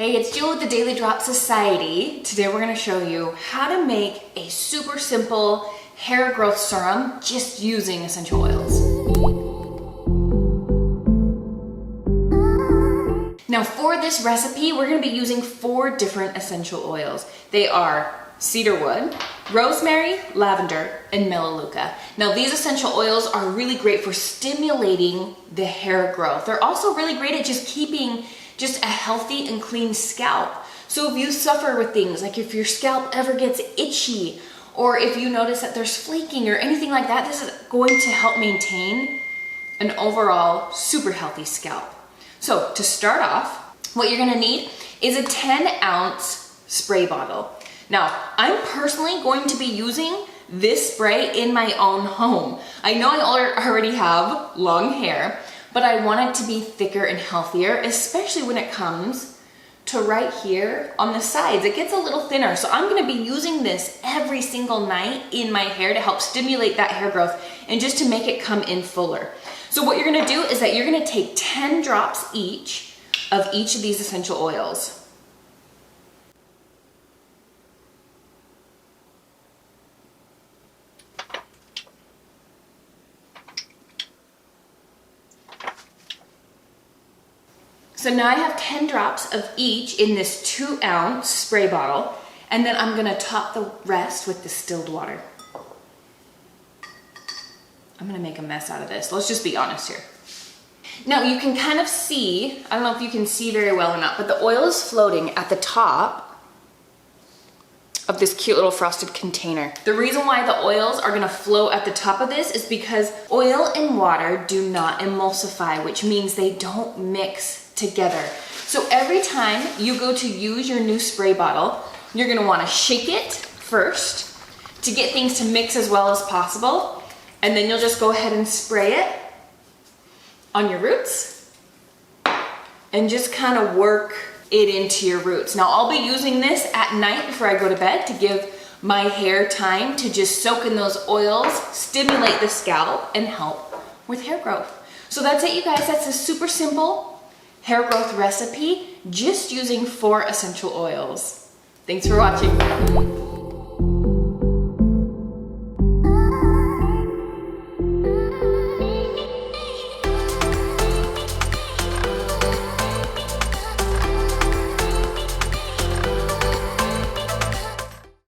Hey, it's Jewl with the Daily Drop Society. Today we're going to show you how to make a super simple hair growth serum just using essential oils. Now for this recipe, we're going to be using 4 different essential oils. They are cedarwood, rosemary, lavender, and melaleuca. Now these essential oils are really great for stimulating the hair growth. They're also really great at just keeping a healthy and clean scalp. So if you suffer with things like if your scalp ever gets itchy, or if you notice that there's flaking or anything like that, this is going to help maintain an overall super healthy scalp. So to start off, what you're gonna need is a 10-ounce spray bottle. Now, I'm personally going to be using this spray in my own home. I know I already have long hair, but I want it to be thicker and healthier, especially when it comes to right here on the sides. It gets a little thinner, so I'm gonna be using this every single night in my hair to help stimulate that hair growth and just to make it come in fuller. So what you're gonna do is that you're gonna take 10 drops each of each of these essential oils. So now I have 10 drops of each in this 2-ounce spray bottle, and then I'm gonna top the rest with distilled water. I'm gonna make a mess out of this. Let's just be honest here. Now you can kind of see, I don't know if you can see very well or not, but the oil is floating at the top of this cute little frosted container. The reason why the oils are gonna float at the top of this is because oil and water do not emulsify, which means they don't mix together. So every time you go to use your new spray bottle, you're gonna wanna shake it first to get things to mix as well as possible. And then you'll just go ahead and spray it on your roots and just kind of work it into your roots. Now I'll be using this at night before I go to bed to give my hair time to just soak in those oils, stimulate the scalp, and help with hair growth. So that's it, you guys. That's a super simple hair growth recipe just using 4 essential oils. Thanks for watching.